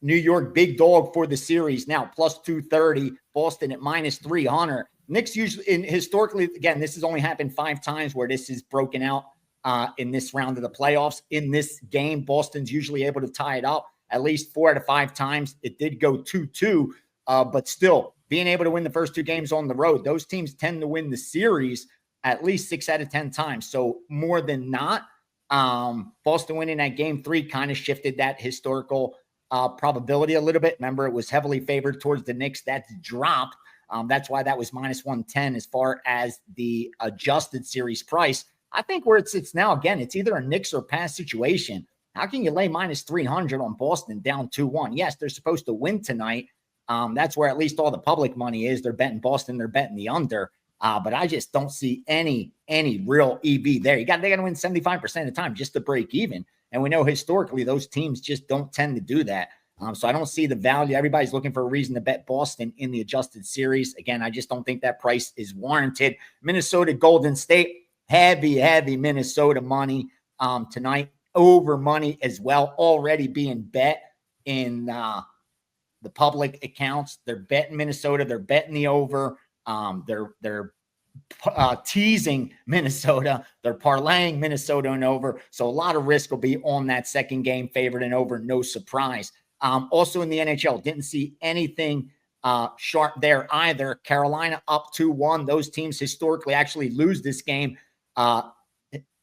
New York big dog for the series now, plus 230. Boston at minus 300. Knicks usually, historically, again, this has only happened 5 times where this is broken out in this round of the playoffs. In this game, Boston's usually able to tie it up at least 4 out of 5 times. It did go 2-2, but still being able to win the first 2 games on the road, those teams tend to win the series at least 6 out of 10 times. So more than not, Boston winning that game 3 kind of shifted that historical probability a little bit. Remember, it was heavily favored towards the Knicks. That's dropped. That's why that was minus 110 as far as the adjusted series price. I think where it sits now, again, it's either a Knicks or pass situation. How can you lay minus 300 on Boston down 2-1? Yes, they're supposed to win tonight. That's where at least all the public money is. They're betting Boston. They're betting the under. But I just don't see any real EV there. They got to win 75% of the time just to break even. And we know historically those teams just don't tend to do that. So I don't see the value. Everybody's looking for a reason to bet Boston in the adjusted series. Again, I just don't think that price is warranted. Minnesota, Golden State, heavy Minnesota money tonight. Over money as well, already being bet in the public accounts. They're betting Minnesota. They're betting the over. They're teasing Minnesota. They're parlaying Minnesota and over. So a lot of risk will be on that second game, favored and over. No surprise. Also in the NHL, didn't see anything sharp there either. Carolina up 2-1. Those teams historically actually lose this game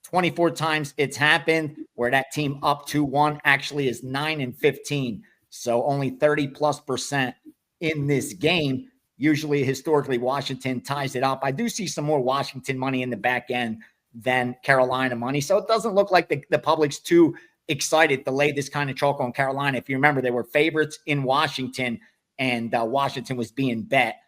24 times it's happened, where that team up 2-1 actually is 9-15. So only 30+% in this game. Usually, historically, Washington ties it up. I do see some more Washington money in the back end than Carolina money. So it doesn't look like the public's too excited to lay this kind of chalk on Carolina. If you remember, they were favorites in Washington, and Washington was being bet.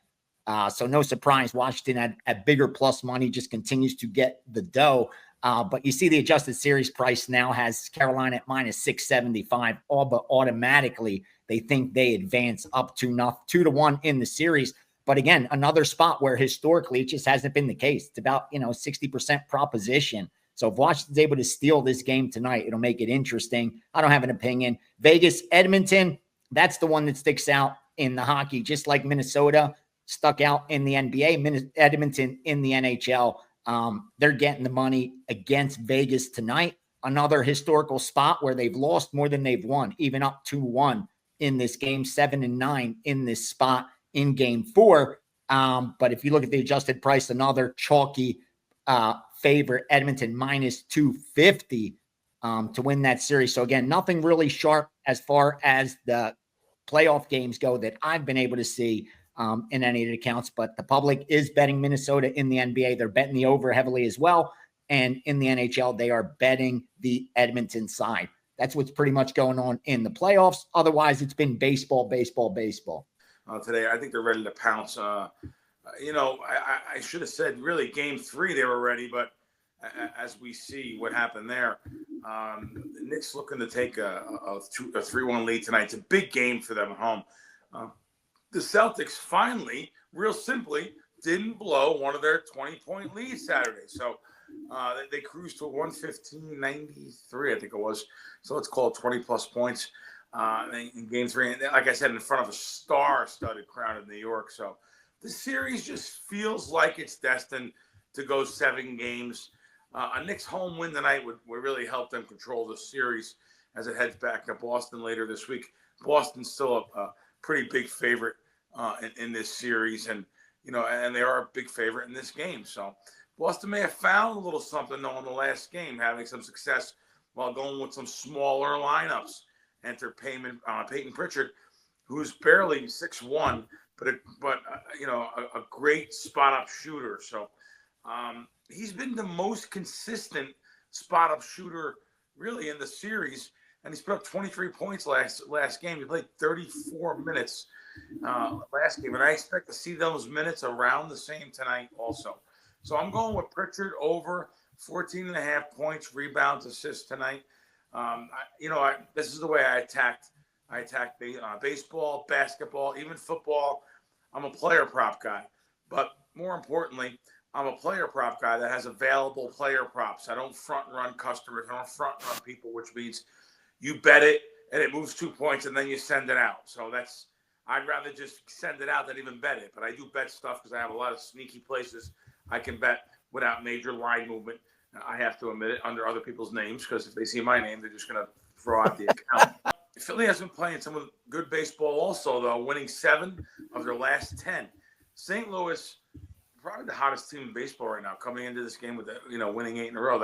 So no surprise, Washington at bigger plus money just continues to get the dough. But you see the adjusted series price now has Carolina at minus 675, all but automatically they think they advance up to 2-1 in the series. But again, another spot where historically it just hasn't been the case. It's about 60% proposition. So if Washington's able to steal this game tonight, it'll make it interesting. I don't have an opinion. Vegas, Edmonton, that's the one that sticks out in the hockey, just like Minnesota stuck out in the NBA, Edmonton in the NHL. They're getting the money against Vegas tonight. Another historical spot where they've lost more than they've won, even up 2-1 in this game, 7-9 in this spot in game 4. But if you look at the adjusted price, another chalky favorite, Edmonton minus 250 to win that series. So again, nothing really sharp as far as the playoff games go that I've been able to see in any of the accounts, but the public is betting Minnesota in the NBA. They're betting the over heavily as well. And in the NHL, they are betting the Edmonton side. That's what's pretty much going on in the playoffs. Otherwise, it's been baseball. Today, I think they're ready to pounce. I should have said really game 3 they were ready, but as we see what happened there, the Knicks looking to take a 3-1 lead tonight. It's a big game for them at home. The Celtics finally, real simply, didn't blow one of their 20-point leads Saturday. So they cruised to 115-93, I think it was. So let's call it 20-plus points in Game 3. And like I said, in front of a star-studded crowd in New York. So the series just feels like it's destined to go 7 games. A Knicks home win tonight would really help them control the series as it heads back to Boston later this week. Boston's still a pretty big favorite in this series, and they are a big favorite in this game. So Boston may have found a little something though in the last game, having some success while going with some smaller lineups. Enter Peyton Pritchard, who's barely 6'1", but a great spot up shooter. So he's been the most consistent spot up shooter really in the series. And he's put up 23 points last game. He played 34 minutes last game. And I expect to see those minutes around the same tonight also. So I'm going with Pritchard over 14.5 points, rebounds, assists tonight. This is the way I attacked baseball, basketball, even football. I'm a player prop guy. But more importantly, I'm a player prop guy that has available player props. I don't front run customers. I don't front run people, which means you bet it and it moves 2 points, and then you send it out. So I'd rather just send it out than even bet it. But I do bet stuff because I have a lot of sneaky places I can bet without major line movement. I have to admit it, under other people's names, because if they see my name, they're just going to throw out the account. Philly has been playing some good baseball also, though, winning 7 of their last 10. St. Louis, probably the hottest team in baseball right now, coming into this game with winning 8 in a row.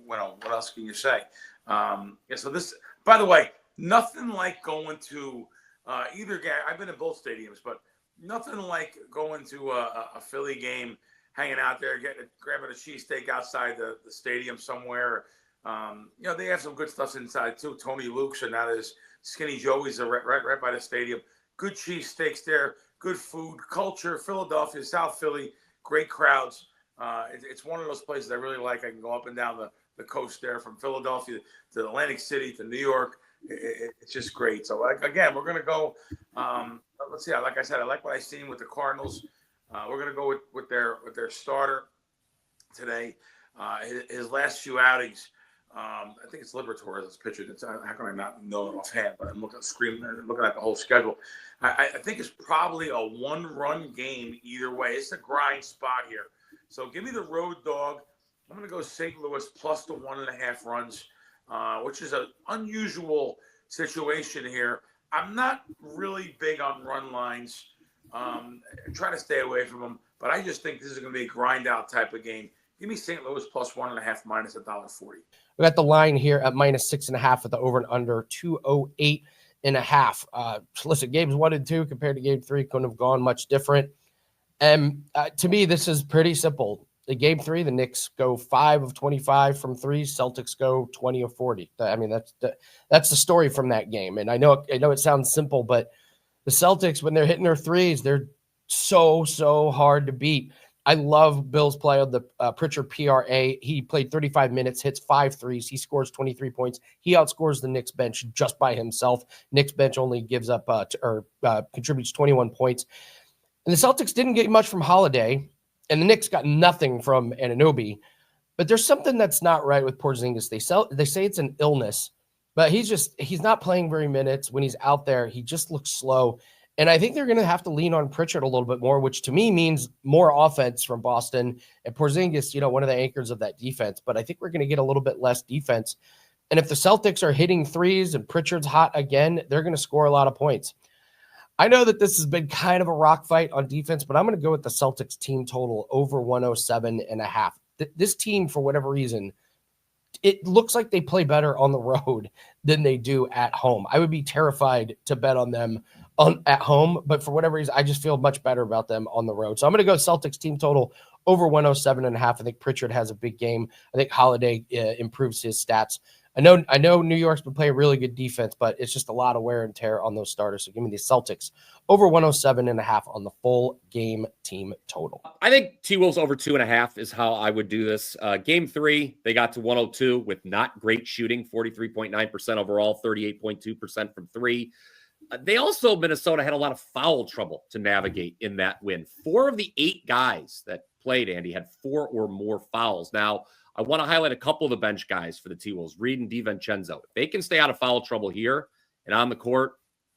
What else can you say? So this, by the way, nothing like going to either game. I've been in both stadiums, but nothing like going to a Philly game, hanging out there, grabbing a cheesesteak outside the stadium somewhere. They have some good stuff inside too. Tony Luke's, and now there's Skinny Joey's right by the stadium. Good cheesesteaks there, good food, culture. Philadelphia, South Philly, great crowds. It's one of those places I really like. I can go up and down the coast there, from Philadelphia to Atlantic City to New York. It's just great. So again, we're gonna go. Let's see. Like I said, I like what I seen with the Cardinals. We're gonna go with their starter today. His last few outings. I think it's Liberatore that's pitching. How can I not know it offhand? But I'm looking at the whole schedule. I think it's probably a 1-run game either way. It's a grind spot here. So give me the road dog. I'm going to go St. Louis plus the 1.5 runs, which is an unusual situation here. I'm not really big on run lines. Try to stay away from them. But I just think this is going to be a grind out type of game. Give me St. Louis plus 1.5 minus $1.40. We got the line here at minus 6.5 with the over and under 208.5. Listen, games 1 and 2 compared to game 3 couldn't have gone much different. And to me, this is pretty simple. In game 3, the Knicks go 5 of 25 from 3. Celtics go 20 of 40. I mean, that's the story from that game. And I know it sounds simple, but the Celtics, when they're hitting their threes, they're so hard to beat. I love Bill's play on the Pritchard PRA. He played 35 minutes, hits 5 threes. He scores 23 points. He outscores the Knicks bench just by himself. Knicks bench only gives up contributes 21 points. And the Celtics didn't get much from Holiday, and the Knicks got nothing from Anunoby. But there's something that's not right with Porzingis. They say it's an illness, but he's not playing very minutes. When he's out there, he just looks slow. And I think they're going to have to lean on Pritchard a little bit more, which to me means more offense from Boston. And Porzingis, one of the anchors of that defense. But I think we're going to get a little bit less defense. And if the Celtics are hitting threes and Pritchard's hot again, they're going to score a lot of points. I know that this has been kind of a rock fight on defense, but I'm going to go with the Celtics team total over 107.5. This team, for whatever reason, it looks like they play better on the road than they do at home. I would be terrified to bet on them at home, but for whatever reason, I just feel much better about them on the road. So I'm going to go Celtics team total over 107.5. I think Pritchard has a big game. I think Holiday improves his stats. I know New York's been playing really good defense, but it's just a lot of wear and tear on those starters. So give me the Celtics over 107.5 on the full game team total. I think T-Wolves over 2.5 is how I would do this. Game 3, they got to 102 with not great shooting, 43.9% overall, 38.2% from 3. They also, Minnesota, had a lot of foul trouble to navigate in that win. 4 of the 8 guys that played, Andy, had 4 or more fouls. Now, I want to highlight a couple of the bench guys for the T-Wolves, Reed and DiVincenzo. If they can stay out of foul trouble here and on the court,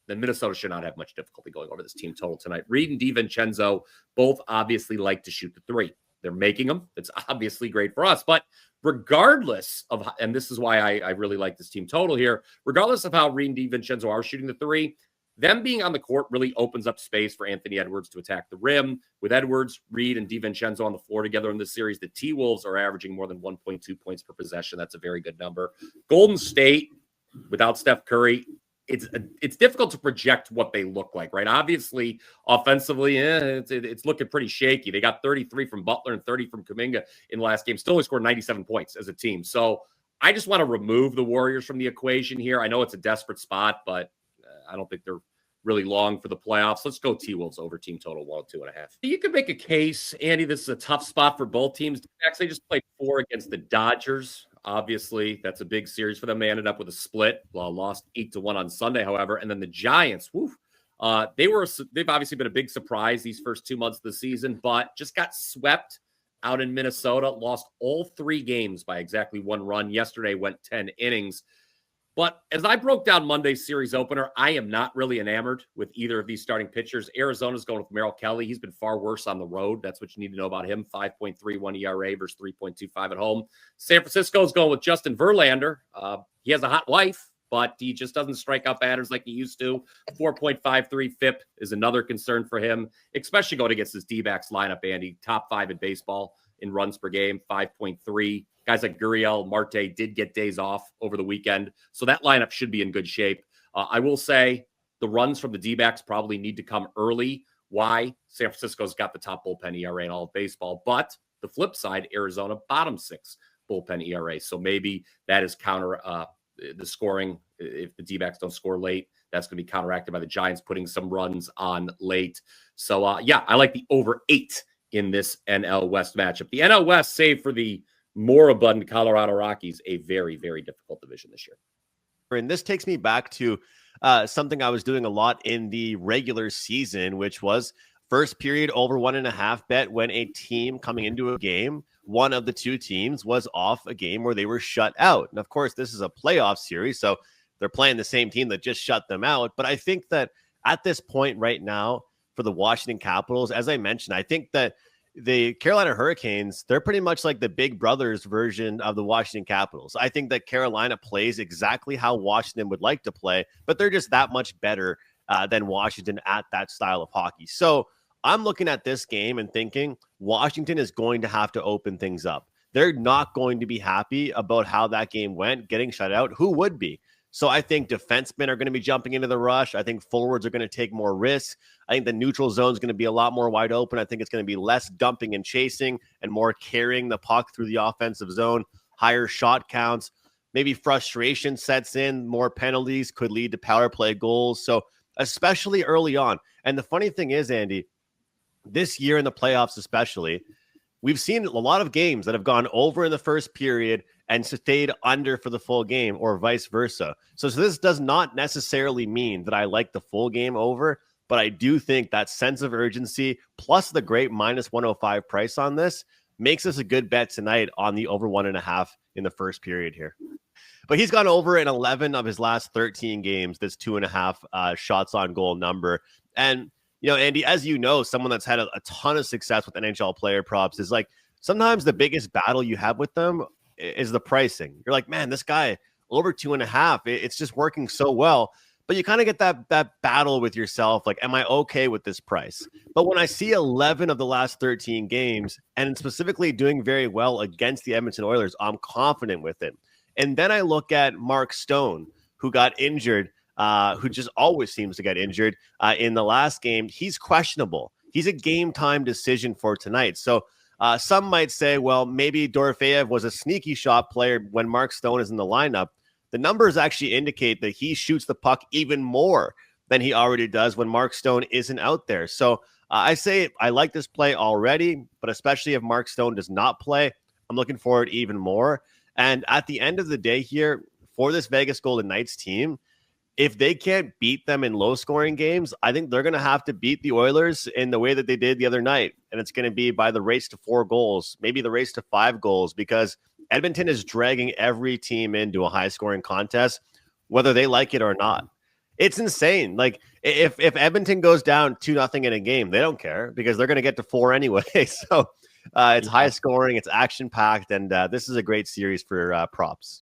then Minnesota should not have much difficulty going over this team total tonight. Reed and DiVincenzo both obviously like to shoot the 3. They're making them. It's obviously great for us. But regardless of, and this is why I really like this team total here, regardless of how Reed and DiVincenzo are shooting the 3, them being on the court really opens up space for Anthony Edwards to attack the rim. With Edwards, Reed, and DiVincenzo on the floor together in this series, the T-Wolves are averaging more than 1.2 points per possession. That's a very good number. Golden State, without Steph Curry, it's difficult to project what they look like, right? Obviously, offensively, it's looking pretty shaky. They got 33 from Butler and 30 from Kuminga in the last game. Still only scored 97 points as a team. So I just want to remove the Warriors from the equation here. I know it's a desperate spot, but I don't think they're really long for the playoffs. Let's go T-Wolves over team total 102.5. You could make a case, Andy, this is a tough spot for both teams. Actually, just played 4 against the Dodgers. Obviously, that's a big series for them. They ended up with a split. Lost 8-1 on Sunday, however. And then the Giants, they've obviously been a big surprise these first 2 months of the season, but just got swept out in Minnesota. Lost all 3 games by exactly 1 run. Yesterday went 10 innings. But as I broke down Monday's series opener, I am not really enamored with either of these starting pitchers. Arizona's going with Merrill Kelly. He's been far worse on the road. That's what you need to know about him. 5.31 ERA versus 3.25 at home. San Francisco's going with Justin Verlander. He has a hot wife, but he just doesn't strike out batters like he used to. 4.53 FIP is another concern for him, especially going against this D-backs lineup, Andy. Top 5 in baseball in runs per game, 5.3. Guys like Gurriel, Marte did get days off over the weekend, so that lineup should be in good shape. I will say the runs from the D-backs probably need to come early. Why? San Francisco's got the top bullpen ERA in all of baseball, but the flip side, Arizona, bottom 6 bullpen ERA. So maybe that is counter the scoring. If the D-backs don't score late, that's going to be counteracted by the Giants putting some runs on late. So, I like the over 8 in this NL West matchup. The NL West, save for the more abundant Colorado Rockies, a very, very difficult division this year. And this takes me back to something I was doing a lot in the regular season, which was first period over 1.5 bet when a team coming into a game, one of the two teams was off a game where they were shut out. And of course, this is a playoff series, so they're playing the same team that just shut them out. But I think that at this point right now for the Washington Capitals, as I mentioned, I think that the Carolina Hurricanes, they're pretty much like the Big Brothers version of the Washington Capitals. I think that Carolina plays exactly how Washington would like to play, but they're just that much better than Washington at that style of hockey. So I'm looking at this game and thinking Washington is going to have to open things up. They're not going to be happy about how that game went, getting shut out. Who would be? So I think defensemen are going to be jumping into the rush. I think forwards are going to take more risks. I think the neutral zone is going to be a lot more wide open. I think it's going to be less dumping and chasing and more carrying the puck through the offensive zone, higher shot counts. Maybe frustration sets in, more penalties could lead to power play goals. So especially early on. And the funny thing is, Andy, this year in the playoffs especially, we've seen a lot of games that have gone over in the first period and stayed under for the full game or vice versa. So this does not necessarily mean that I like the full game over, but I do think that sense of urgency plus the great -105 price on this makes us a good bet tonight on the over 1.5 in the first period here. But he's gone over in 11 of his last 13 games, this 2.5 shots on goal number. And, you know, Andy, as you know, someone that's had a ton of success with NHL player props is like, sometimes the biggest battle you have with them is the pricing. You're like, man, this guy over 2.5, it's just working so well. But you kind of get that battle with yourself. Like, am I okay with this price? But when I see 11 of the last 13 games and specifically doing very well against the Edmonton Oilers, I'm confident with it. And then I look at Mark Stone, who got injured, who just always seems to get injured in the last game. He's questionable. He's a game time decision for tonight. So some might say, well, maybe Dorofeyev was a sneaky shot player when Mark Stone is in the lineup. The numbers actually indicate that he shoots the puck even more than he already does when Mark Stone isn't out there. So I say I like this play already, but especially if Mark Stone does not play, I'm looking forward even more. And at the end of the day here, for this Vegas Golden Knights team, if they can't beat them in low-scoring games, I think they're going to have to beat the Oilers in the way that they did the other night. And it's going to be by the race to 4 goals, maybe the race to 5 goals, because Edmonton is dragging every team into a high-scoring contest, whether they like it or not. It's insane. Like, if Edmonton goes down 2-0 in a game, they don't care because they're going to get to 4 anyway. So it's high-scoring, it's action-packed, and this is a great series for props.